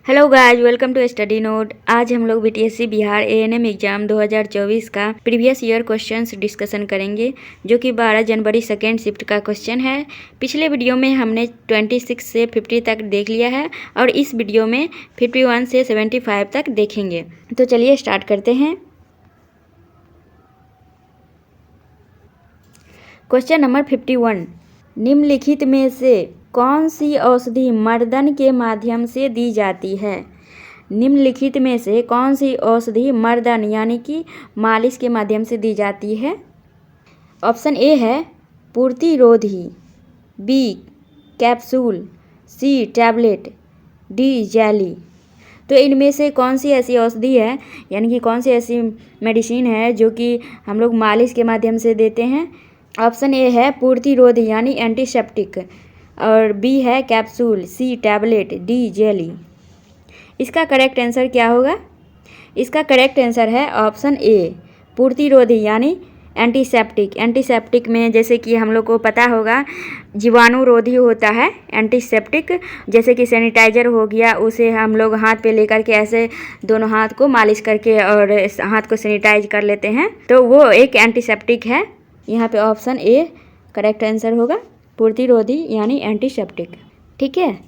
Hello guys, welcome to study note. आज हम लोग बीटीएससी बिहार एएनएम एग्जाम 2024 का प्रीवियस ईयर क्वेश्चंस डिस्कशन करेंगे, जो कि 12 जनवरी सेकेंड शिफ्ट का क्वेश्चन है। पिछले वीडियो में हमने 26 से 50 तक देख लिया है और इस वीडियो में 51 से 75 तक देखेंगे। तो चलिए स्टार्ट करते हैं। क्वेश्चन नंबर 51, निम्नलिखित में से कौन सी औषधि मर्दन के माध्यम से दी जाती है? निम्नलिखित में से कौन सी औषधि मर्दन यानी कि मालिश के माध्यम से दी जाती है? ऑप्शन ए है पूर्तिरोधी, B capsule, C tablet, D jelly. तो इनमें से कौन सी ऐसी औषधि है यानी कि कौन सी ऐसी मेडिसिन है जो कि हम लोग मालिश के माध्यम से देते हैं? ऑप्शन ए है पूर्तिरोधी यानी एंटीसेप्टिक, और बी है capsule, C tablet, D jelly. इसका करेक्ट आंसर क्या होगा? इसका करेक्ट आंसर है ऑप्शन ए पूर्तिरोधी यानी एंटीसेप्टिक। एंटीसेप्टिक में जैसे कि हम लोग को पता होगा जीवाणुरोधी होता है एंटीसेप्टिक, जैसे कि सैनिटाइजर हो गया, उसे हम लोग हाथ पे लेकर के ऐसे दोनों हाथ को मालिश करके और हाथ को सैनिटाइज कर लेते हैं, तो वो एक एंटीसेप्टिक है। यहाँ पे ऑप्शन ए करेक्ट आंसर होगा, पूर्तिरोधी यानी एंटीसेप्टिक। ठीक है,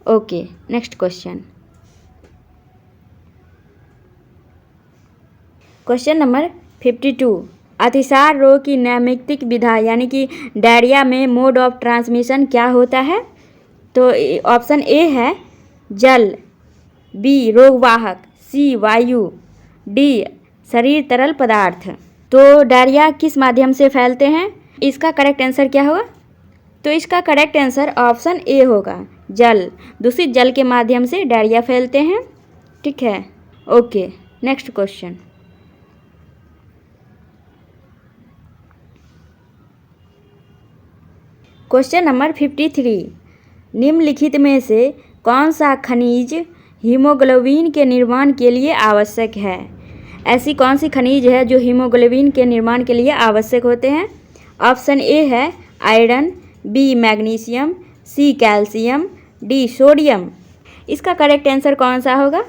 okay. Next question, question number 52, अतिसार रोग की नैमित्तिक विधा यानी कि डायरिया में मोड ऑफ ट्रांसमिशन क्या होता है? तो ऑप्शन ए है जल, बी रोगवाहक, सी वायु, डी शरीर तरल पदार्थ। तो डायरिया किस माध्यम से फैलते हैं? इसका करेक्ट आंसर क्या होगा? तो इसका करेक्ट आंसर ऑप्शन ए होगा, जल। दूषित जल के माध्यम से डायरिया फैलते हैं। ठीक है, okay. Next question, question number 53, निम्नलिखित में से कौन सा खनिज हीमोग्लोबिन के निर्माण के लिए आवश्यक है? ऐसी कौन सी खनिज है जो हीमोग्लोबिन के निर्माण के लिए आवश्यक होते हैं? ऑप्शन ए है iron, B magnesium, C calcium, D sodium. इसका करेक्ट आंसर कौन सा होगा?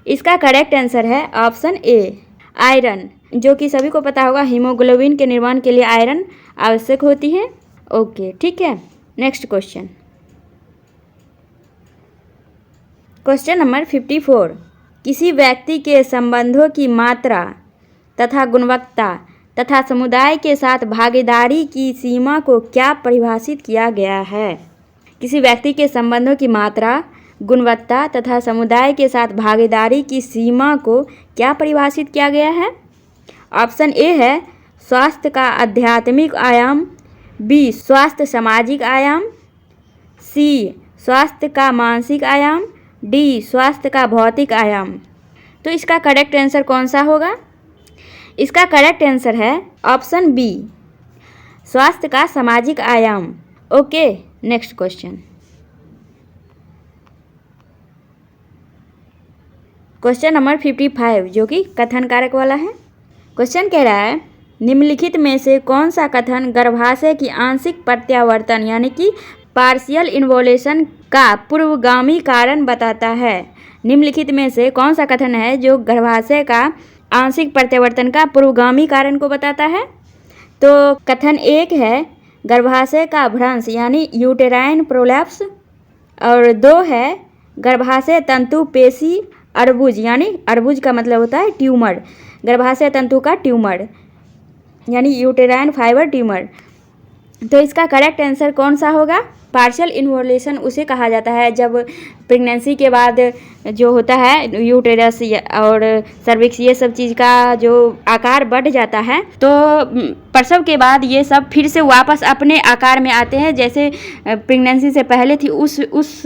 इसका करेक्ट आंसर है ऑप्शन ए आयरन, जो कि सभी को पता होगा हीमोग्लोबिन के निर्माण के लिए आयरन आवश्यक होती है। ओके, ठीक है। नेक्स्ट क्वेश्चन, क्वेश्चन नंबर 54, किसी व्यक्ति के संबंधों की मात्रा तथा गुणवत्ता तथा समुदाय के साथ भागीदारी की सीमा को क्या परिभाषित किया गया है? किसी व्यक्ति के संबंधों की मात्रा, गुणवत्ता तथा समुदाय के साथ भागीदारी की सीमा को क्या परिभाषित किया गया है? ऑप्शन ए है स्वास्थ्य का आध्यात्मिक आयाम, बी स्वास्थ्य सामाजिक आयाम, सी स्वास्थ्य का मानसिक आयाम, डी स्वास्थ्य का भौतिक आयाम। तो इसका करेक्ट आंसर कौन सा होगा? इसका करेक्ट आंसर है ऑप्शन बी स्वास्थ्य का सामाजिक आयाम। Okay, next question, question number 55, जो कि कथन कारक वाला है। क्वेश्चन कह रहा है निम्नलिखित में से कौन सा कथन गर्भाशय की आंशिक प्रत्यावर्तन यानी कि पार्शियल इन्वोल्यूशन का पूर्वगामी कारण बताता है? निम्नलिखित में से कौन सा कथन है जो गर्भाशय का आंशिक प्रत्यावर्तन का पूर्वगामी कारण को बताता है? तो कथन एक है गर्भाशय का भ्रंश यानी यूटेराइन प्रोलैप्स, और दो है गर्भाशय तंतु पेशी अर्बुज यानी अर्बुज का मतलब होता है ट्यूमर, गर्भाशय तंतु का ट्यूमर यानी यूटेराइन फाइबर ट्यूमर। तो इसका करेक्ट आंसर कौन सा होगा? पार्शियल इन्वोल्यूशन उसे कहा जाता है जब प्रेगनेंसी के बाद जो होता है यूटेरस और सर्विक्स ये सब चीज़ का जो आकार बढ़ जाता है, तो प्रसव के बाद ये सब फिर से वापस अपने आकार में आते हैं जैसे प्रेगनेंसी से पहले थी, उस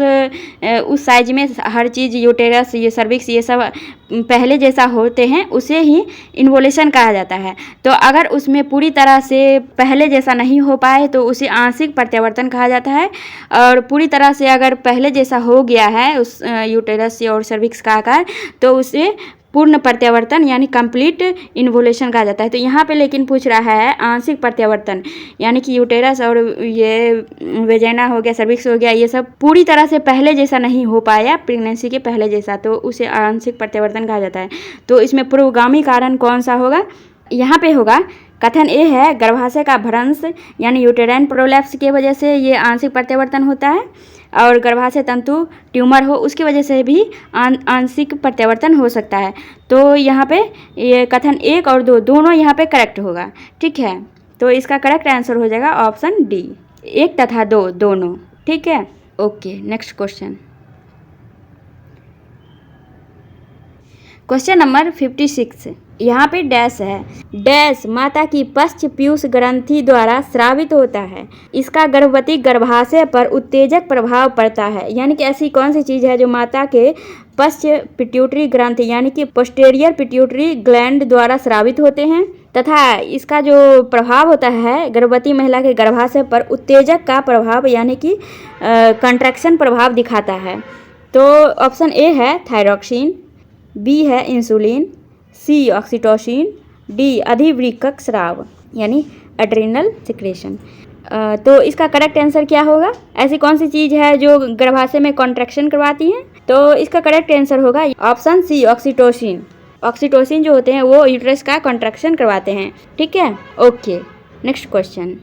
साइज में हर चीज़ यूटेरस ये सर्विक्स ये सब पहले जैसा होते हैं, उसे ही इन्वोल्यूशन कहा जाता है। तो अगर उसमें पूरी तरह से पहले जैसा नहीं हो पाए तो उसे आंशिक प्रत्यावर्तन कहा जाता है, और पूरी तरह से अगर पहले जैसा हो गया है उस यूटेरस और सर्विक्स का आकार, तो उसे पूर्ण प्रत्यावर्तन यानी कंप्लीट इन्वोल्यूशन कहा जाता है। तो यहाँ पे लेकिन पूछ रहा है आंशिक प्रत्यावर्तन, यानी कि यूटेरस और ये वेजाइना हो गया, सर्विक्स हो गया, ये सब पूरी तरह से पहले जैसा नहीं हो पाया, प्रेगनेंसी के पहले जैसा, तो उसे आंशिक प्रत्यावर्तन कहा जाता है। तो इसमें पूर्वगामी कारण कौन सा होगा? यहाँ पे होगा कथन ए है गर्भाशय का भ्रंश यानी यूटेराइन प्रोलैप्स की वजह से ये आंशिक प्रत्यावर्तन होता है, और गर्भाशय तंतु ट्यूमर हो उसकी वजह से भी आंशिक प्रत्यावर्तन हो सकता है। तो यहाँ पे ये कथन 1 और 2 दोनों यहाँ पे करेक्ट होगा, ठीक है। तो इसका करेक्ट आंसर हो जाएगा ऑप्शन डी, 1 तथा 2 दोनों, ठीक है। Okay, next question. Question number 56, यहाँ पे डैश है, डैश माता की पश्च पीयूष ग्रंथि द्वारा स्रावित होता है, इसका गर्भवती गर्भाशय पर उत्तेजक प्रभाव पड़ता है। यानी कि ऐसी कौन सी चीज़ है जो माता के पश्च पिट्यूटरी ग्रंथि यानी कि पोस्टेरियर पिट्यूटरी ग्लैंड द्वारा स्रावित होते हैं, तथा इसका जो प्रभाव होता है गर्भवती महिला के गर्भाशय पर उत्तेजक का प्रभाव यानी कि कंट्रैक्शन प्रभाव दिखाता है। तो ऑप्शन ए है थायरॉक्सिन, बी है इंसुलिन, सी ऑक्सीटोसिन, डी अधिवृक्क स्राव यानी एड्रिनल सिक्रेशन। तो इसका करेक्ट आंसर क्या होगा? ऐसी कौन सी चीज़ है जो गर्भाशय में कॉन्ट्रैक्शन करवाती है? तो इसका करेक्ट आंसर होगा ऑप्शन सी ऑक्सीटोसिन। ऑक्सीटोसिन जो होते हैं वो यूट्रस का कॉन्ट्रैक्शन करवाते हैं, ठीक है। Okay, next question.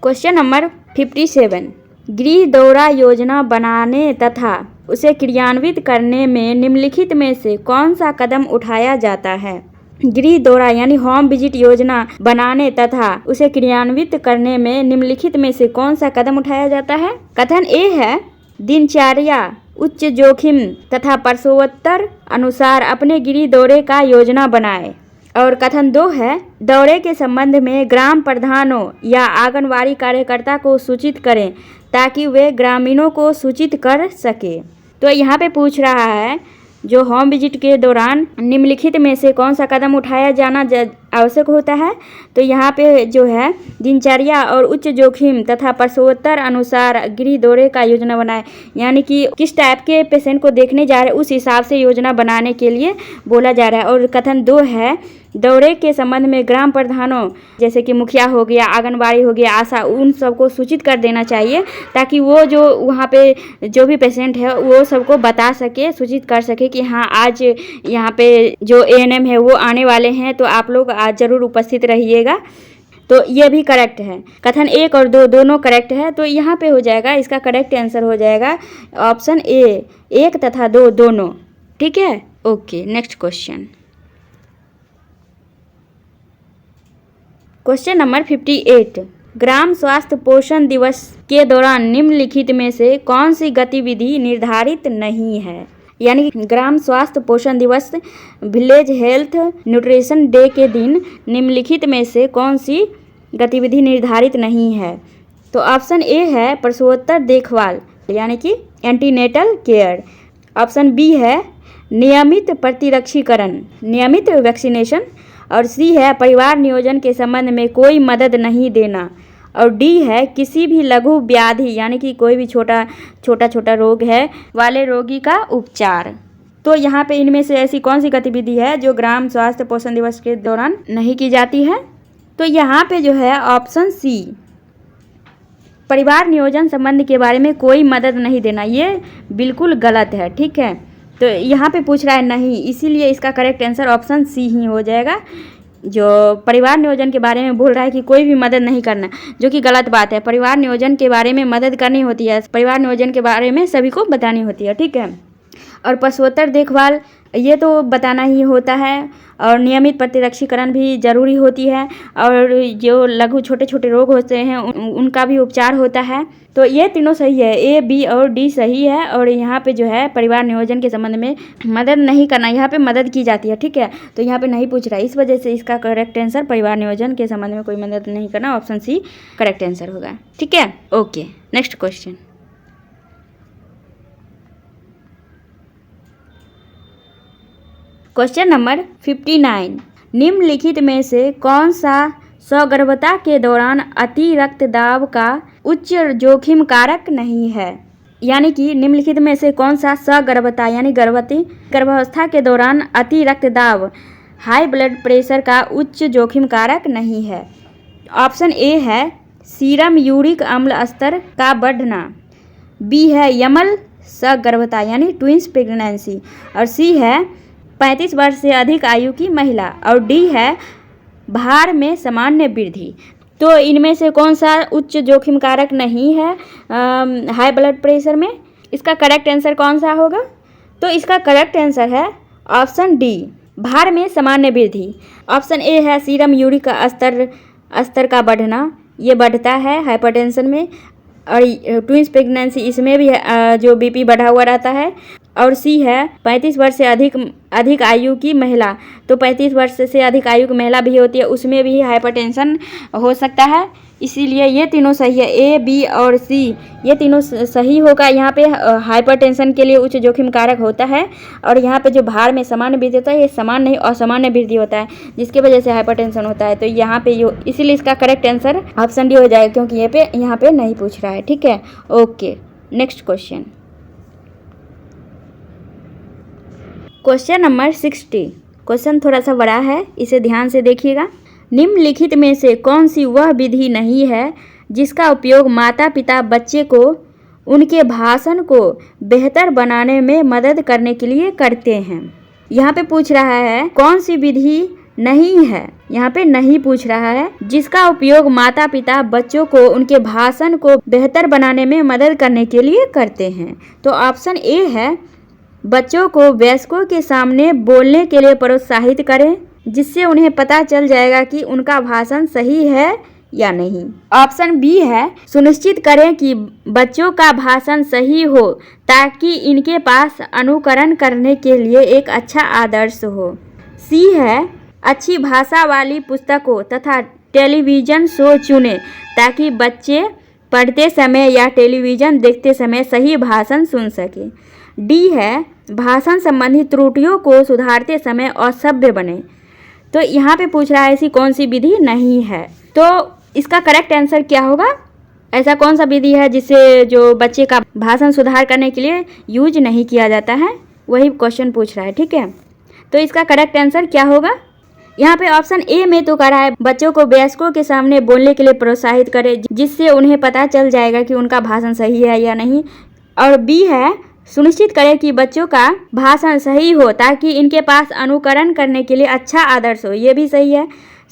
Question number 57, गृह दौरा योजना बनाने तथा उसे क्रियान्वित करने में निम्नलिखित में से कौन सा कदम उठाया जाता है? गृह दौरा यानी होम विजिट योजना बनाने तथा उसे क्रियान्वित करने में निम्नलिखित में से कौन सा कदम उठाया जाता है? कथन ए है दिनचर्या उच्च जोखिम तथा प्रसवोत्तर अनुसार अपने गृह दौरे का योजना बनाए, और कथन 2 है दौरे के संबंध में ग्राम प्रधानों या आंगनवाड़ी कार्यकर्ता को सूचित करें ताकि वे ग्रामीणों को सूचित कर सके। तो यहाँ पे पूछ रहा है जो होम विजिट के दौरान निम्नलिखित में से कौन सा कदम उठाया जाना आवश्यक होता है? तो यहाँ पे जो है दिनचर्या और उच्च जोखिम तथा प्रसवोत्तर अनुसार गृह दौरे का योजना बनाए, यानी कि किस टाइप के पेशेंट को देखने जा रहे हैं उस हिसाब से योजना बनाने के लिए बोला जा रहा है। और कथन 2 है दौरे के संबंध में ग्राम प्रधानों जैसे कि मुखिया हो गया, आंगनबाड़ी हो गया, आशा, उन सबको सूचित कर देना चाहिए ताकि वो जो वहाँ पे जो भी पेशेंट है वो सबको बता सके, सूचित कर सके कि हाँ आज यहाँ पे जो ANM है वो आने वाले हैं, तो आप लोग आज ज़रूर उपस्थित रहिएगा। तो ये भी करेक्ट है। कथन 1 और 2 दोनों करेक्ट है। तो यहाँ पे हो जाएगा, इसका करेक्ट आंसर हो जाएगा ऑप्शन ए, 1 तथा 2 दोनों, ठीक है। Okay, next question. Question number 58, ग्राम स्वास्थ्य पोषण दिवस के दौरान निम्नलिखित में से कौन सी गतिविधि निर्धारित नहीं है? यानी कि ग्राम स्वास्थ्य पोषण दिवस विलेज हेल्थ न्यूट्रिशन डे के दिन निम्नलिखित में से कौन सी गतिविधि निर्धारित नहीं है? तो ऑप्शन ए है प्रसवोत्तर देखभाल यानी कि एंटीनेटल केयर, ऑप्शन बी है नियमित प्रतिरक्षीकरण नियमित वैक्सीनेशन, और सी है परिवार नियोजन के संबंध में कोई मदद नहीं देना, और डी है किसी भी लघु व्याधि यानी कि कोई भी छोटा छोटा रोग है वाले रोगी का उपचार। तो यहाँ पे इनमें से ऐसी कौन सी गतिविधि है जो ग्राम स्वास्थ्य पोषण दिवस के दौरान नहीं की जाती है? तो यहाँ पे जो है ऑप्शन सी परिवार नियोजन संबंध के बारे में कोई मदद नहीं देना, ये बिल्कुल गलत है, ठीक है। तो यहाँ पे पूछ रहा है नहीं, इसीलिए इसका करेक्ट आंसर ऑप्शन सी ही हो जाएगा। जो परिवार नियोजन के बारे में बोल रहा है कि कोई भी मदद नहीं करना, जो कि गलत बात है। परिवार नियोजन के बारे में मदद करनी होती है, परिवार नियोजन के बारे में सभी को बतानी होती है, ठीक है। और प्रसवोत्तर देखभाल ये तो बताना ही होता है, और नियमित प्रतिरक्षीकरण भी ज़रूरी होती है, और जो लघु छोटे छोटे रोग होते हैं उनका भी उपचार होता है। तो ये तीनों सही है, ए, बी और डी सही है। और यहाँ पे जो है परिवार नियोजन के संबंध में मदद नहीं करना, यहाँ पे मदद की जाती है, ठीक है। तो यहाँ पे नहीं पूछ रहा है, इस वजह से इसका करेक्ट आंसर परिवार नियोजन के संबंध में कोई मदद नहीं करना, ऑप्शन सी करेक्ट आंसर होगा, ठीक है। Okay, next question. Question number 59, निम्नलिखित में से कौन सा सगर्भता के दौरान अति रक्तदाब का उच्च जोखिम कारक नहीं है? यानी कि निम्नलिखित में से कौन सा सगर्भता यानी गर्भावस्था के दौरान अति रक्तदाब हाई ब्लड प्रेशर का उच्च जोखिम कारक नहीं है? ऑप्शन ए है सीरम यूरिक अम्ल स्तर का बढ़ना, बी है यमल सगर्भता यानी ट्विंस प्रेगनेंसी, और सी है 35 वर्ष से अधिक आयु की महिला, और डी है भार में सामान्य वृद्धि। तो इनमें से कौन सा उच्च जोखिम कारक नहीं है हाई ब्लड प्रेशर में? इसका करेक्ट आंसर कौन सा होगा? तो इसका करेक्ट आंसर है ऑप्शन डी, भार में सामान्य वृद्धि। ऑप्शन ए है सीरम यूरिक स्तर का बढ़ना, ये बढ़ता है हाइपरटेंशन में, और ट्विंस प्रेगनेंसी इसमें भी जो बीपी बढ़ा हुआ रहता है, और सी है 35 वर्ष से अधिक आयु की महिला। तो 35 वर्ष से अधिक आयु की महिला भी होती है, उसमें भी हाइपरटेंशन हो सकता है, इसीलिए ये तीनों सही है। ए, बी और सी ये तीनों सही होगा। यहाँ पे हाइपरटेंशन के लिए उच्च जोखिम कारक होता है, और यहाँ पे जो भार में सामान्य वृद्धि होता है ये सामान्य नहीं असामान्य वृद्धि होता है, जिसकी वजह से हाइपरटेंशन होता है। तो यहाँ पे इसीलिए इसका करेक्ट आंसर ऑप्शन डी हो जाएगा, क्योंकि यहाँ पे नहीं पूछ रहा है। ठीक है, okay. Next question, question number 60। Question थोड़ा सा बड़ा है, इसे ध्यान से देखिएगा। निम्नलिखित में से कौन सी वह विधि नहीं है जिसका उपयोग माता पिता बच्चे को उनके भाषण को बेहतर बनाने में मदद करने के लिए करते हैं? यहाँ पे पूछ रहा है कौन सी विधि नहीं है, यहाँ पे नहीं पूछ रहा है, जिसका उपयोग माता पिता बच्चों को उनके भाषण को बेहतर बनाने में मदद करने के लिए करते हैं। तो ऑप्शन ए है बच्चों को वयस्कों के सामने बोलने के लिए प्रोत्साहित करें, जिससे उन्हें पता चल जाएगा कि उनका भाषण सही है या नहीं। ऑप्शन बी है सुनिश्चित करें कि बच्चों का भाषण सही हो ताकि इनके पास अनुकरण करने के लिए एक अच्छा आदर्श हो। सी है अच्छी भाषा वाली पुस्तकों तथा टेलीविज़न शो चुनें ताकि बच्चे पढ़ते समय या टेलीविज़न देखते समय सही भाषण सुन सकें। डी है भाषण संबंधी त्रुटियों को सुधारते समय असभ्य बने। तो यहाँ पे पूछ रहा है ऐसी कौन सी विधि नहीं है, तो इसका करेक्ट आंसर क्या होगा? ऐसा कौन सा विधि है जिससे जो बच्चे का भाषण सुधार करने के लिए यूज नहीं किया जाता है, वही क्वेश्चन पूछ रहा है। ठीक है, तो इसका करेक्ट आंसर क्या होगा? यहाँ पे ऑप्शन ए में तो कह रहा है बच्चों को वयस्कों के सामने बोलने के लिए प्रोत्साहित करें, जिससे उन्हें पता चल जाएगा कि उनका भाषण सही है या नहीं, और बी है सुनिश्चित करें कि बच्चों का भाषण सही हो ताकि इनके पास अनुकरण करने के लिए अच्छा आदर्श हो, ये भी सही है।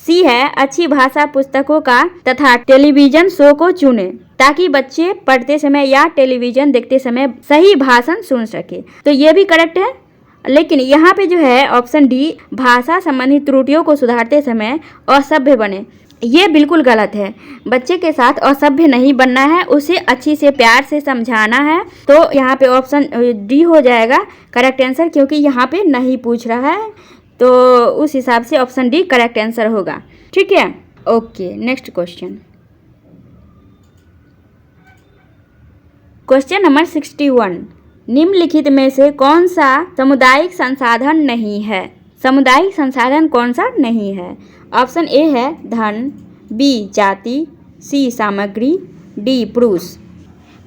सी है अच्छी भाषा पुस्तकों का तथा टेलीविज़न शो को चुनें ताकि बच्चे पढ़ते समय या टेलीविज़न देखते समय सही भाषण सुन सके, तो ये भी करेक्ट है। लेकिन यहाँ पे जो है ऑप्शन डी भाषा संबंधी त्रुटियों को सुधारते समय असभ्य बने, ये बिल्कुल गलत है। बच्चे के साथ असभ्य नहीं बनना है, उसे अच्छी से प्यार से समझाना है। तो यहाँ पे ऑप्शन डी हो जाएगा करेक्ट आंसर, क्योंकि यहाँ पे नहीं पूछ रहा है, तो उस हिसाब से ऑप्शन डी करेक्ट आंसर होगा। ठीक है, okay. Next question, question number 61। निम्नलिखित में से कौन सा सामुदायिक संसाधन नहीं है? सामुदायिक संसाधन कौन सा नहीं है? ऑप्शन ए है धन, बी जाति, सी सामग्री, डी पुरुष।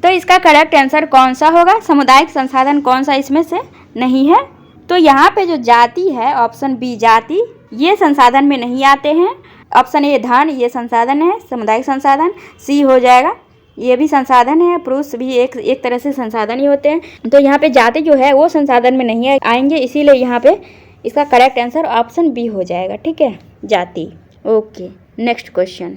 तो इसका करेक्ट आंसर कौन सा होगा? सामुदायिक संसाधन कौन सा इसमें से नहीं है? तो यहाँ पे जो जाति है ऑप्शन बी जाति, ये संसाधन में नहीं आते हैं। ऑप्शन ए धन, ये संसाधन है सामुदायिक संसाधन, सी हो जाएगा, ये भी संसाधन है, पुरुष भी एक तरह से संसाधन ही होते हैं। तो यहाँ पे जाति जो है वो संसाधन में नहीं आएंगे, इसीलिए यहाँ पे इसका करेक्ट आंसर ऑप्शन बी हो जाएगा। ठीक है, जाति। Okay, next question,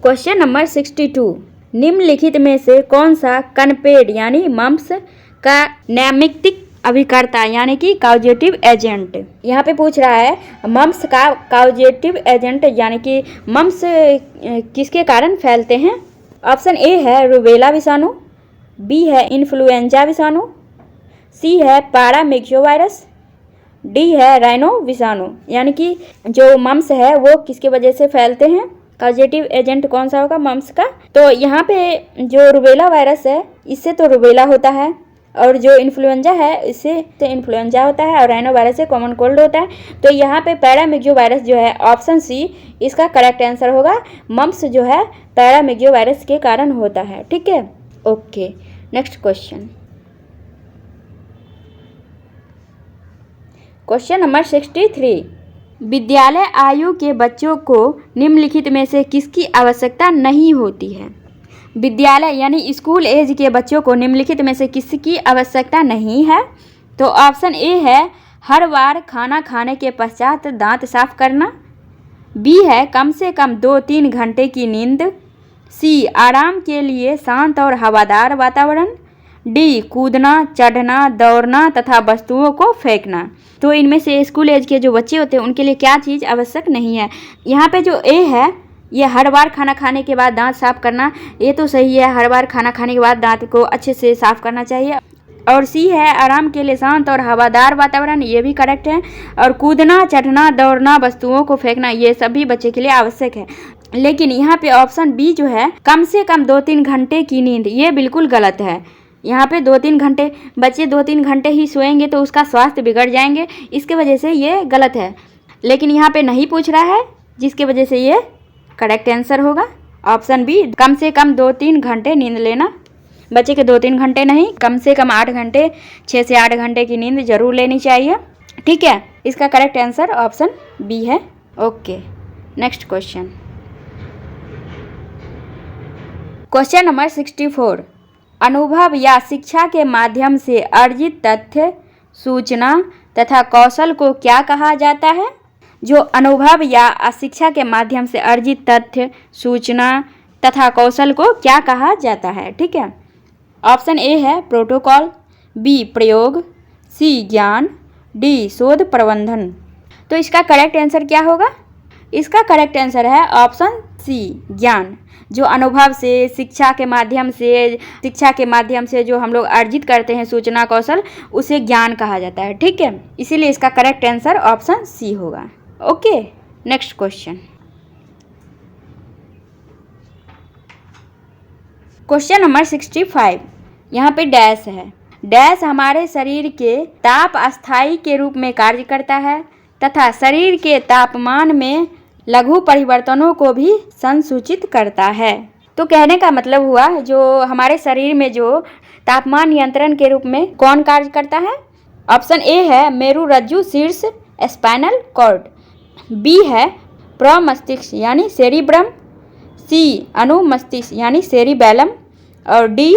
question number 62। निम्नलिखित में से कौन सा कनपेड यानी मम्प्स का नैमित्तिक अभिकर्ता यानी कि काउजेटिव एजेंट? यहाँ पे पूछ रहा है मम्प्स का काउजेटिव एजेंट यानी कि मम्प्स किसके कारण फैलते हैं? ऑप्शन ए है रूबेला विषाणु, बी है इन्फ्लुएंजा विषाणु, सी है पैरामिक्सोवायरस, डी है राइनो विषाणु। यानी कि जो मम्प्स है वो किसके वजह से फैलते हैं? काउजेटिव एजेंट कौन सा होगा मम्प्स का? तो यहाँ पे जो रूबेला वायरस है इससे तो रूबेला होता है, और जो इन्फ्लुएंजा है इससे इन्फ्लुएंजा होता है और राइनो वायरस से कॉमन कोल्ड होता है। तो यहाँ पे पैरामिक्सो वायरस जो है ऑप्शन सी इसका करेक्ट आंसर होगा। मम्प्स जो है पैरामिक्सो वायरस के कारण होता है। ठीक है, okay. Next question, question number 63। विद्यालय आयु के बच्चों को निम्नलिखित में से किसकी आवश्यकता नहीं होती है? विद्यालय यानी स्कूल एज के बच्चों को निम्नलिखित में से किसकी आवश्यकता नहीं है? तो ऑप्शन ए है हर बार खाना खाने के पश्चात दांत साफ करना, बी है कम से कम 2-3 घंटे की नींद, सी आराम के लिए शांत और हवादार वातावरण, डी कूदना, चढ़ना, दौड़ना तथा वस्तुओं को फेंकना। तो इनमें से स्कूल एज के जो बच्चे होते हैं उनके लिए क्या चीज़ आवश्यक नहीं है? यहाँ पे जो ए है ये हर बार खाना खाने के बाद दांत साफ करना, ये तो सही है, हर बार खाना खाने के बाद दांत को अच्छे से साफ करना चाहिए। और सी है आराम के लिए शांत और हवादार वातावरण, ये भी करेक्ट है। और कूदना, चढ़ना, दौड़ना, वस्तुओं को फेंकना, ये सभी बच्चे के लिए आवश्यक है। लेकिन यहाँ पे ऑप्शन बी जो है कम से कम 2-3 घंटे की नींद, ये बिल्कुल गलत है। यहाँ पे 2-3 घंटे, बच्चे 2-3 घंटे ही सोएंगे तो उसका स्वास्थ्य बिगड़ जाएंगे, इसके वजह से ये गलत है। लेकिन यहाँ पे नहीं पूछ रहा है, जिसके वजह से ये करेक्ट आंसर होगा ऑप्शन बी, कम से कम 2-3 घंटे नींद लेना। बच्चे के 2-3 घंटे नहीं, कम से कम 8 घंटे, 6 से 8 घंटे की नींद जरूर लेनी चाहिए। ठीक है, इसका करेक्ट आंसर ऑप्शन बी है। Okay, next question, question number 64। अनुभव या शिक्षा के माध्यम से अर्जित तथ्य, सूचना तथा कौशल को क्या कहा जाता है? जो अनुभव या शिक्षा के माध्यम से अर्जित तथ्य, सूचना तथा कौशल को क्या कहा जाता है? ठीक है, ऑप्शन ए है प्रोटोकॉल, बी प्रयोग, सी ज्ञान, डी शोध प्रबंधन। तो इसका करेक्ट आंसर क्या होगा? इसका करेक्ट आंसर है ऑप्शन सी ज्ञान। जो अनुभव से, शिक्षा के माध्यम से जो हम लोग अर्जित करते हैं सूचना कौशल, उसे ज्ञान कहा जाता है। ठीक है, इसीलिए इसका करेक्ट आंसर ऑप्शन सी होगा। Okay, next question, question number 65। यहाँ पे डैश है। डैश हमारे शरीर के ताप अस्थायी के रूप में कार्य करता है तथा शरीर के तापमान में लघु परिवर्तनों को भी संसूचित करता है। तो कहने का मतलब हुआ जो हमारे शरीर में जो तापमान नियंत्रण के रूप में कौन कार्य करता है? ऑप्शन ए है मेरुरज्जु शीर्ष स्पाइनल कॉर्ड, बी है प्रमस्तिष्क यानी सेरिब्रम, सी अनुमस्तिष्क यानी सेरिबैलम और डी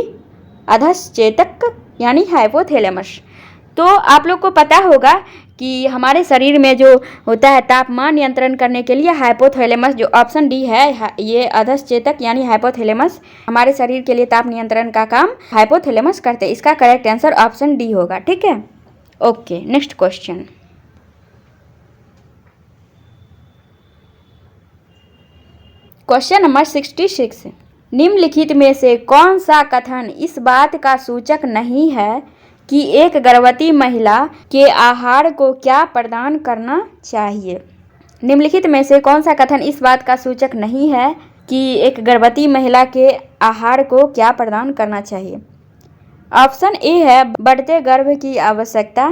अधश्चेतक यानी हाइपोथैलेमस। तो आप लोग को पता होगा कि हमारे शरीर में जो होता है तापमान नियंत्रण करने के लिए हाइपोथैलेमस, जो ऑप्शन डी है ये अधश्चेतक यानी हाइपोथैलेमस, हमारे शरीर के लिए ताप नियंत्रण का काम हाइपोथैलेमस करते हैं। इसका करेक्ट आंसर ऑप्शन डी होगा। ठीक है, okay, next question, question number 66। निम्नलिखित में से कौन सा कथन इस बात का सूचक नहीं है कि एक गर्भवती महिला के आहार को क्या प्रदान करना चाहिए? निम्नलिखित में से कौन सा कथन इस बात का सूचक नहीं है कि एक गर्भवती महिला के आहार को क्या प्रदान करना चाहिए? ऑप्शन ए है बढ़ते गर्भ की आवश्यकता,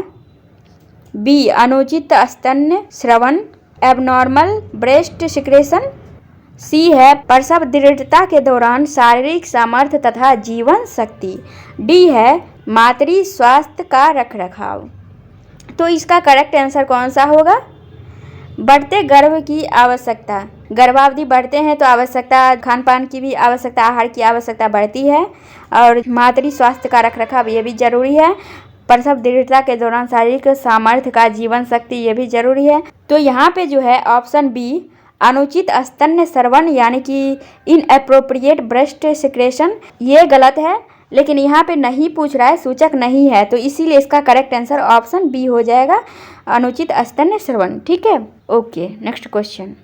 बी अनुचित स्तन्य स्रवण एबनॉर्मल ब्रेस्ट सिक्रेशन, सी है प्रसव दृढ़ता के दौरान शारीरिक सामर्थ्य तथा जीवन शक्ति, डी है मातृ स्वास्थ्य का रखरखाव। तो इसका करेक्ट आंसर कौन सा होगा? बढ़ते गर्भ की आवश्यकता, गर्भावधि बढ़ते हैं तो आवश्यकता खान पान की भी आवश्यकता, आहार की आवश्यकता बढ़ती है और मातृ स्वास्थ्य का रखरखाव ये भी जरूरी है। प्रसव दृढ़ता के दौरान शारीरिक सामर्थ्य का जीवन शक्ति ये भी जरूरी है। तो यहाँ पे जो है ऑप्शन बी अनुचित स्तन्य स्रवण यानी कि इनएप्रोप्रिएट ब्रेस्ट सिक्रेशन, ये गलत है। लेकिन यहाँ पे नहीं पूछ रहा है, सूचक नहीं है, तो इसीलिए इसका करेक्ट आंसर ऑप्शन बी हो जाएगा, अनुचित स्तन्य स्रवण। ठीक है, okay, next question,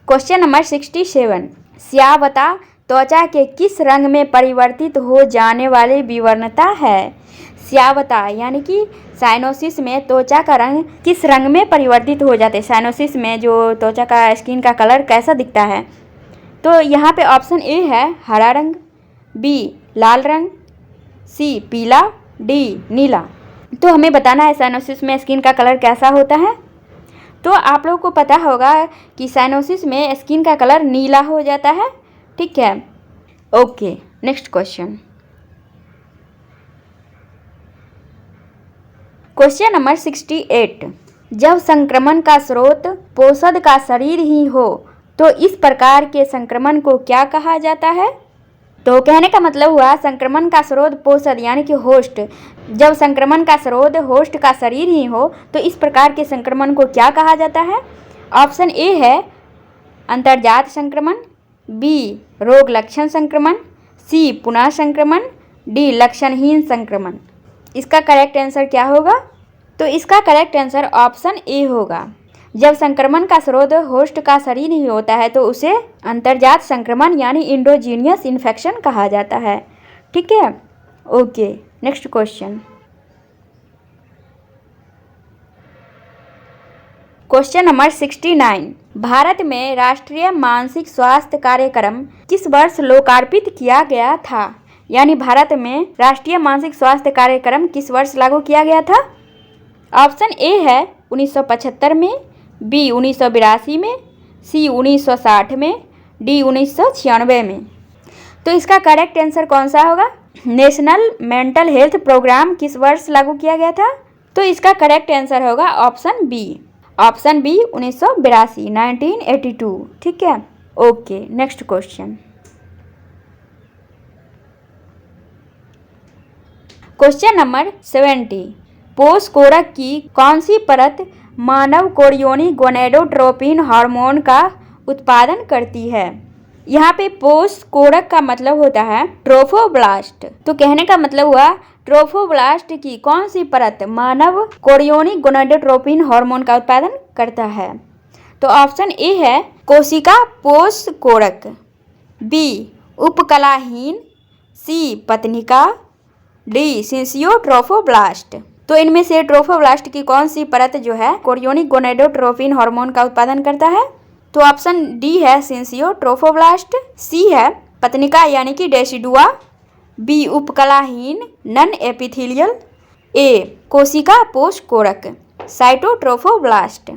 question number 67। श्यावता त्वचा के किस रंग में परिवर्तित हो जाने वाली विवरणता है? श्यावता यानी कि साइनोसिस में त्वचा का रंग किस रंग में परिवर्तित हो जाते हैं? साइनोसिस में जो त्वचा का स्किन का कलर कैसा दिखता है? तो यहाँ पे ऑप्शन ए है हरा रंग, बी लाल रंग, सी पीला, डी नीला। तो हमें बताना है साइनोसिस में स्किन का कलर कैसा होता है। तो आप लोगों को पता होगा कि साइनोसिस में स्किन का कलर नीला हो जाता है, ठीक है। Okay, next question. Question number 68। जब संक्रमण का स्रोत पोषद का शरीर ही हो तो इस प्रकार के संक्रमण को क्या कहा जाता है। तो कहने का मतलब हुआ संक्रमण का स्रोत पोषद यानी कि होस्ट, जब संक्रमण का स्रोत होस्ट का शरीर ही हो तो इस प्रकार के संक्रमण को क्या कहा जाता है। ऑप्शन ए है अंतर्जात संक्रमण, बी रोग लक्षण संक्रमण, सी पुनः संक्रमण, डी लक्षणहीन संक्रमण। इसका करेक्ट आंसर क्या होगा। तो इसका करेक्ट आंसर ऑप्शन ए होगा। जब संक्रमण का स्रोत होस्ट का शरीर ही होता है तो उसे अंतर्जात संक्रमण यानी इंडोजीनियस इन्फेक्शन कहा जाता है, ठीक है। Okay, next question. Question number 69। Bharat में राष्ट्रीय मानसिक स्वास्थ्य कार्यक्रम किस वर्ष लोकार्पित किया गया था। यानी भारत में राष्ट्रीय मानसिक स्वास्थ्य कार्यक्रम किस वर्ष लागू किया गया था। ऑप्शन ए है 1975 में, बी 1982 में, सी 1960 में, डी 1996 में। तो इसका करेक्ट आंसर कौन सा होगा। नेशनल मेंटल हेल्थ प्रोग्राम किस वर्ष लागू किया गया था। तो इसका करेक्ट आंसर होगा ऑप्शन बी 1982, 1982, ठीक है। Okay, next question. Question number 70। पोष कोरक की कौन सी परत मानव कोरियोनी गोनेडोट्रोपिन हार्मोन का उत्पादन करती है। यहाँ पे पोष कोरक का मतलब होता है ट्रोफोब्लास्ट। तो कहने का मतलब हुआ ट्रोफोब्लास्ट की कौन सी परत मानव कोरियोनी गोनेडोट्रोपिन हार्मोन का उत्पादन करता है। तो ऑप्शन ए है कोशिका पोष कोरक, बी उपकलाहीन, सी पत्निका, डी सिंसियोट्रोफोब्लास्ट। तो इनमें से ट्रोफोब्लास्ट की कौन सी परत जो है कोरियोनिक गोनेडोट्रोपिन हार्मोन का उत्पादन करता है। तो ऑप्शन डी है सिंसियोट्रोफोब्लास्ट, सी है पत्निका यानी कि डेसिडुआ, बी उपकलाहीन नन एपिथेलियल, ए कोशिका पोष कोरक साइटोट्रोफोब्लास्ट।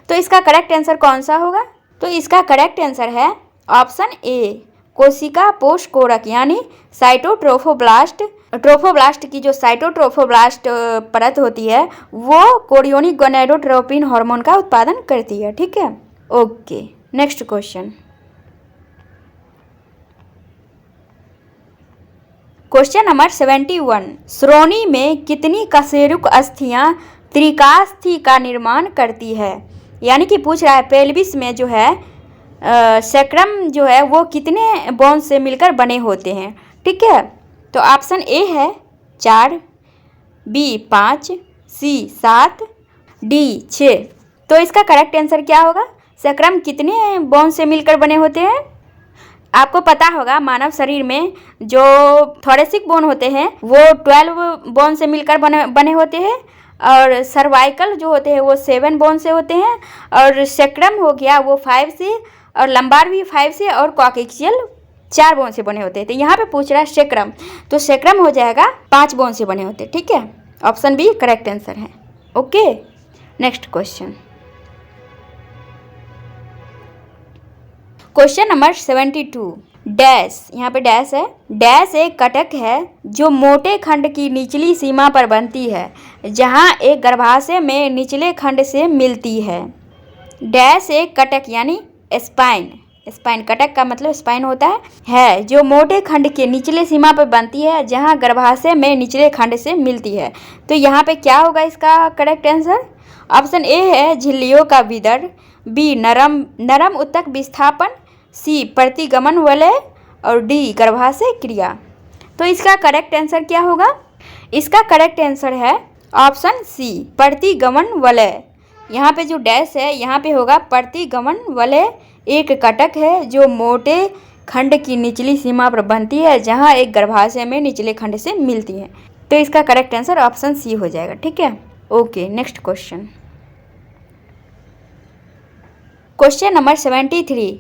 तो इसका करेक्ट आंसर कौन सा होगा। तो इसका करेक्ट आंसर है ऑप्शन ए कोशिका पोष कोरक यानी साइटोट्रोफोब्लास्ट। ट्रोफोब्लास्ट की जो साइटोट्रोफोब्लास्ट परत होती है वो कोरियोनिक गोनेडोट्रोपिन हार्मोन का उत्पादन करती है, ठीक है। Okay, next question. Question number 71। श्रोणि में कितनी कशेरुक अस्थियां त्रिकास्थि का निर्माण करती है। यानी कि पूछ रहा है पेल्विस में जो है सैक्रम जो है वो कितने बोन से मिलकर बने होते हैं, ठीक है। तो ऑप्शन ए है 4, बी 5, सी 7, डी 6। तो इसका करेक्ट आंसर क्या होगा। सैक्रम कितने बोन से मिलकर बने होते हैं। आपको पता होगा मानव शरीर में जो थोरेसिक बोन होते हैं वो 12 बोन से मिलकर बने होते हैं और सर्वाइकल जो होते हैं वो 7 बोन से होते हैं और सैक्रम हो गया वो 5 से और लंबार भी 5 से और कॉक्सियल 4 बोन से बने होते हैं। तो यहाँ पे पूछ रहा है सैक्रम, तो सैक्रम हो जाएगा 5 बोन से बने होते हैं, ठीक है। ऑप्शन बी करेक्ट आंसर है। Okay, next question. Question number 72। Dash, यहाँ पे डैश है। डैश एक कटक है जो मोटे खंड की निचली सीमा पर बनती है जहाँ एक गर्भाशय में निचले खंड से मिलती है। डैश एक कटक यानी स्पाइन, स्पाइन कटक का मतलब स्पाइन होता है जो मोटे खंड के निचले सीमा पर बनती है जहाँ गर्भाशय में निचले खंड से मिलती है। तो यहाँ पे क्या होगा इसका करेक्ट आंसर। ऑप्शन ए है झिल्लियों का विदर, बी नरम उत्तक विस्थापन, सी प्रतिगमन वलय और डी गर्भाशय क्रिया। तो इसका करेक्ट आंसर क्या होगा। इसका करेक्ट आंसर है ऑप्शन सी प्रतिगमन वलय। यहाँ पे जो डैश है यहाँ पे होगा प्रतिगमन वलय एक कटक है जो मोटे खंड की निचली सीमा पर बनती है जहाँ एक गर्भाशय में निचले खंड से मिलती है। तो इसका करेक्ट आंसर ऑप्शन सी हो जाएगा, ठीक है। Okay, next question. Question number 73।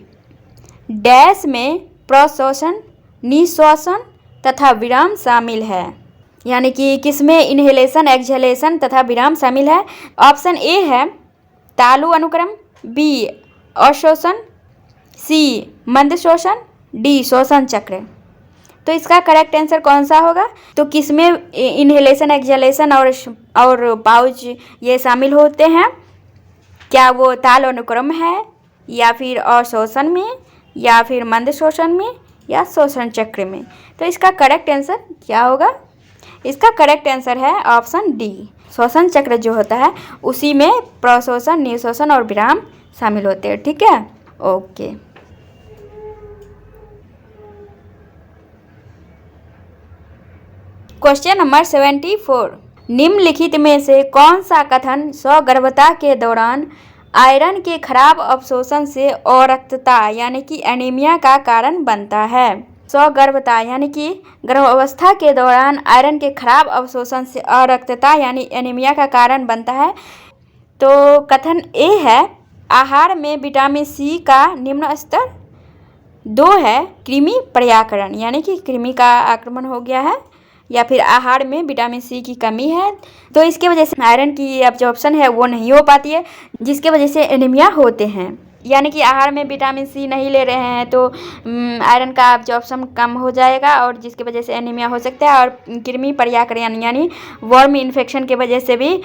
Dash में प्रश्वसन, निश्वासन तथा विराम शामिल है। यानी कि किसमें इनहेलेशन, एक्सहेलेशन तथा विराम शामिल है? ऑप्शन ए है तालु अनुक्रम, बी अश्वसन, सी मंद श्वसन, डी श्वसन चक्र। तो इसका करेक्ट आंसर कौन सा होगा? तो किसमें इनहेलेशन, एक्सहेलेशन और पाउच ये शामिल होते हैं? क्या वो ताल अनुक्रम है, या फिर अश्वसन में, या फिर मंद श्वसन में, या श्वसन चक्र में? तो इसका करेक्ट आंसर क्या होगा? इसका करेक्ट आंसर है ऑप्शन डी, श्वसन चक्र जो होता है उसी में प्रश्वसन, निश्वासन और विराम शामिल होते हैं। ठीक है, ओके। क्वेश्चन नंबर 74, निम्नलिखित में से कौन सा कथन सगर्भता के दौरान आयरन के खराब अवशोषण से अरक्तता यानी कि एनीमिया का कारण बनता है? सगर्भता यानी कि गर्भावस्था के दौरान आयरन के खराब अवशोषण से अरक्तता यानी एनीमिया का कारण बनता है। तो कथन ए है आहार में विटामिन सी का निम्न स्तर, 2 है कृमि पर्याकरण यानी कि कृमि का आक्रमण हो गया है, या फिर आहार में विटामिन सी की कमी है, तो इसके वजह से आयरन की एब्जॉर्प्शन है वो नहीं हो पाती है, जिसके वजह से एनीमिया होते हैं। यानी कि आहार में विटामिन सी नहीं ले रहे हैं तो आयरन का एब्जॉर्प्शन कम हो जाएगा और जिसकी वजह से एनीमिया हो सकता है। और कृमि पर्याकरण यानी वर्म इन्फेक्शन के वजह से भी,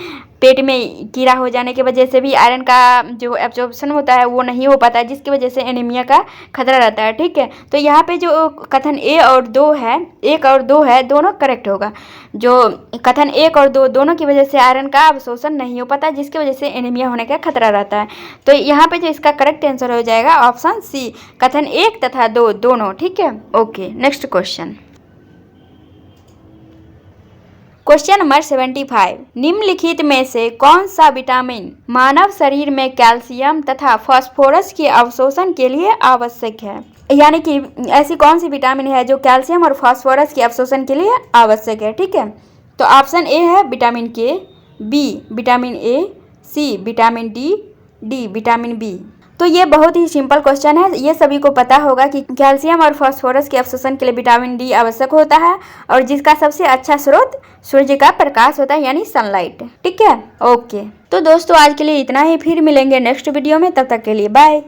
पेट में कीड़ा हो जाने की वजह से भी आयरन का जो एब्जॉर्प्शन होता है वो नहीं हो पाता है, जिसकी वजह से एनीमिया का खतरा रहता है। ठीक है, तो यहाँ पे जो कथन 1 और 2 है, 1 और 2 है, दोनों करेक्ट होगा। जो कथन 1 और 2 दोनों की वजह से आयरन का अवशोषण नहीं हो पाता, जिसकी वजह से एनीमिया होने का खतरा रहता है। तो यहाँ पे जो इसका करेक्ट आंसर हो जाएगा ऑप्शन सी, कथन 1 तथा 2 दोनों। ठीक है, okay. Next question, question number 75, निम्नलिखित में से कौन सा विटामिन मानव शरीर में कैल्शियम तथा फास्फोरस के अवशोषण के लिए आवश्यक है? यानी कि ऐसी कौन सी विटामिन है जो कैल्शियम और फास्फोरस के अवशोषण के लिए आवश्यक है? ठीक है, तो ऑप्शन ए है vitamin K, B vitamin A, C vitamin D, D vitamin B. तो ये बहुत ही सिंपल क्वेश्चन है, ये सभी को पता होगा कि कैल्शियम और फास्फोरस के अवशोषण के लिए विटामिन डी आवश्यक होता है और जिसका सबसे अच्छा स्रोत सूर्य का प्रकाश होता है यानी सनलाइट। ठीक है, ओके। तो दोस्तों आज के लिए इतना ही, फिर मिलेंगे नेक्स्ट वीडियो में, तब तक के लिए बाय।